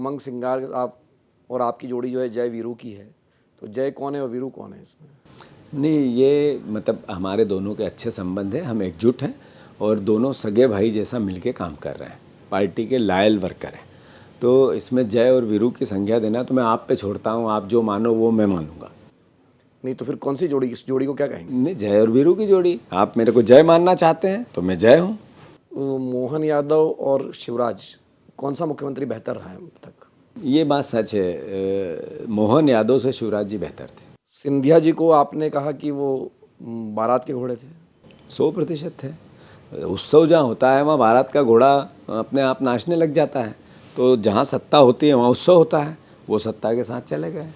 उमंग सिंगार आप और आपकी जोड़ी जो है जय वीरू की है, तो जय कौन है और वीरू कौन है इसमें? नहीं, ये मतलब हमारे दोनों के अच्छे संबंध हैं, हम एकजुट हैं और दोनों सगे भाई जैसा मिलके काम कर रहे हैं, पार्टी के लायल वर्कर हैं। तो इसमें जय और वीरू की संज्ञा देना तो मैं आप पे छोड़ता हूँ, आप जो मानो वो मैं मानूंगा। नहीं तो फिर कौन सी जोड़ी, इस जोड़ी को क्या कहेंगे? नहीं, जय और वीरू की जोड़ी, आप मेरे को जय मानना चाहते हैं तो मैं जय हूँ। मोहन यादव और शिवराज, कौन सा मुख्यमंत्री बेहतर रहा है अब तक? ये बात सच है, मोहन यादव से शिवराज जी बेहतर थे। सिंधिया जी को आपने कहा कि वो बारात के घोड़े थे। 100% थे। उत्सव जहाँ होता है वहाँ बारात का घोड़ा अपने आप नाचने लग जाता है। तो जहाँ सत्ता होती है वहाँ उत्सव होता है, वो सत्ता के साथ चले गए।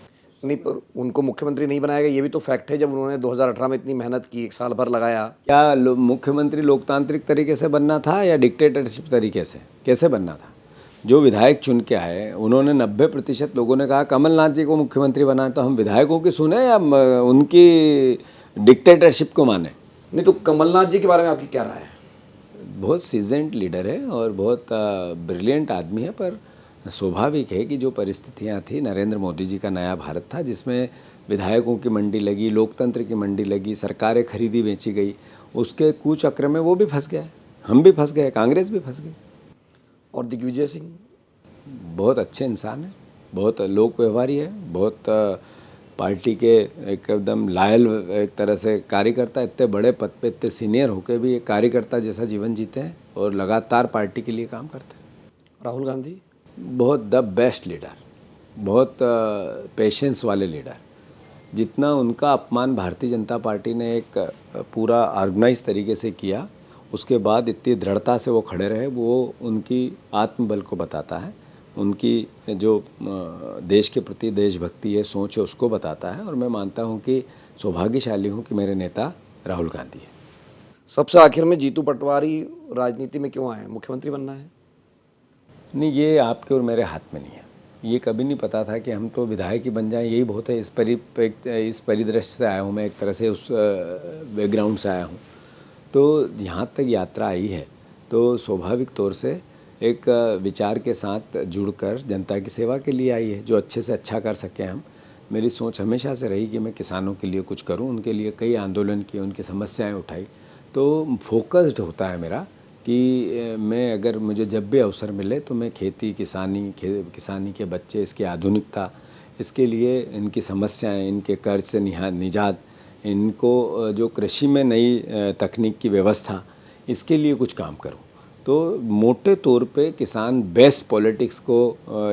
नहीं, पर उनको मुख्यमंत्री नहीं बनाया गया, ये भी तो फैक्ट है। जब उन्होंने 2018 में इतनी मेहनत की, 1 साल भर लगाया। क्या मुख्यमंत्री लोकतांत्रिक तरीके से बनना था या डिक्टेटरशिप तरीके से, कैसे बनना था? जो विधायक चुन के आए, उन्होंने 90% लोगों ने कहा कमलनाथ जी को मुख्यमंत्री बनाए, तो हम विधायकों की सुने या उनकी डिक्टेटरशिप को माने? नहीं तो कमलनाथ जी के बारे में आपकी क्या राय है? बहुत सीजेंट लीडर है और बहुत ब्रिलियंट आदमी है, पर स्वाभाविक है कि जो परिस्थितियां थी, नरेंद्र मोदी जी का नया भारत था जिसमें विधायकों की मंडी लगी, लोकतंत्र की मंडी लगी, सरकारें खरीदी बेची गई, उसके कुचक्र में वो भी फंस गए, हम भी फंस गए, कांग्रेस भी फंस गई। और दिग्विजय सिंह? बहुत अच्छे इंसान हैं, बहुत लोक व्यवहारी है, बहुत पार्टी के एकदम लायल एक तरह से कार्यकर्ता, इतने बड़े पद पे इतने सीनियर होकर भी एक कार्यकर्ता जैसा जीवन जीते हैं और लगातार पार्टी के लिए काम करते हैं। राहुल गांधी? बहुत द बेस्ट लीडर, बहुत पेशेंस वाले लीडर। जितना उनका अपमान भारतीय जनता पार्टी ने एक पूरा ऑर्गेनाइज तरीके से किया, उसके बाद इतनी दृढ़ता से वो खड़े रहे, वो उनकी आत्मबल को बताता है, उनकी जो देश के प्रति देशभक्ति है, सोच है, उसको बताता है। और मैं मानता हूँ कि सौभाग्यशाली हूँ कि मेरे नेता राहुल गांधी है। सबसे आखिर में, जीतू पटवारी राजनीति में क्यों आए? मुख्यमंत्री बनना है? नहीं, ये आपके और मेरे हाथ में नहीं है। ये कभी नहीं पता था कि हम तो विधायक ही बन जाएं, यही बहुत है। इस परिदृश्य से आया हूँ मैं, एक तरह से उस बैकग्राउंड से आया हूँ। तो यहाँ तक यात्रा आई है तो स्वाभाविक तौर से एक विचार के साथ जुड़कर जनता की सेवा के लिए आई है, जो अच्छे से अच्छा कर सकें हम। मेरी सोच हमेशा से रही कि मैं किसानों के लिए कुछ करूं, उनके लिए कई आंदोलन किए, उनकी समस्याएं उठाई। तो फोकस्ड होता है मेरा कि मैं अगर मुझे जब भी अवसर मिले तो मैं खेती, किसानी के बच्चे, इसकी आधुनिकता, इसके लिए इनकी समस्याएं, इनके कर्ज से निजात, इनको जो कृषि में नई तकनीक की व्यवस्था, इसके लिए कुछ काम करूं। तो मोटे तौर पे किसान बेस्ट पॉलिटिक्स को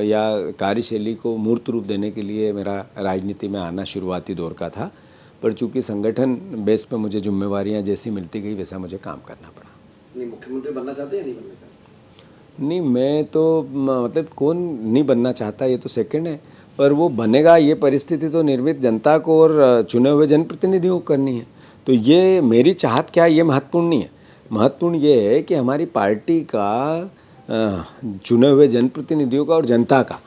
या कार्यशैली को मूर्त रूप देने के लिए मेरा राजनीति में आना शुरुआती दौर का था। पर चूंकि संगठन बेस पे मुझे जिम्मेवारियां जैसी मिलती गई वैसा मुझे काम करना पड़ा। नहीं, मुख्यमंत्री बनना चाहते हैं या नहीं बनना चाहते? नहीं, मैं तो मतलब कौन नहीं बनना चाहता, ये तो सेकंड है, पर वो बनेगा ये परिस्थिति तो निर्मित जनता को और चुने हुए जनप्रतिनिधियों को करनी है। तो ये मेरी चाहत क्या है ये महत्वपूर्ण नहीं है। महत्वपूर्ण ये है कि हमारी पार्टी का, चुने हुए जनप्रतिनिधियों का और जनता का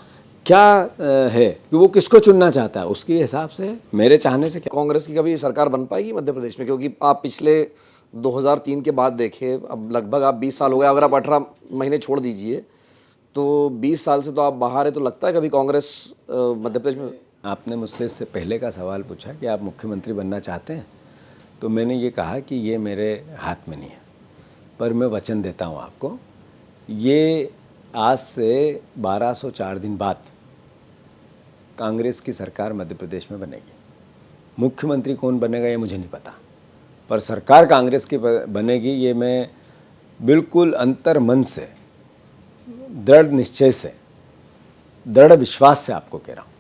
क्या है कि वो किसको चुनना चाहता है, उसके हिसाब से, मेरे चाहने से क्या। कांग्रेस की कभी सरकार बन पाएगी मध्य प्रदेश में? क्योंकि आप पिछले 2003 के बाद देखें, अब लगभग आप 20 साल हो गए, अगर आप 18 महीने छोड़ दीजिए तो 20 साल से तो आप बाहर है, तो लगता है कभी कांग्रेस मध्य प्रदेश में? आपने मुझसे इससे पहले का सवाल पूछा कि आप मुख्यमंत्री बनना चाहते हैं, तो मैंने ये कहा कि ये मेरे हाथ में नहीं है, पर मैं वचन देता हूँ आपको, ये आज से 1204 दिन बाद कांग्रेस की सरकार मध्य प्रदेश में बनेगी। मुख्यमंत्री कौन बनेगा ये मुझे नहीं पता, पर सरकार कांग्रेस की बनेगी, ये मैं बिल्कुल अंतर मन से, दृढ़ निश्चय से, दृढ़ विश्वास से आपको कह रहा हूँ।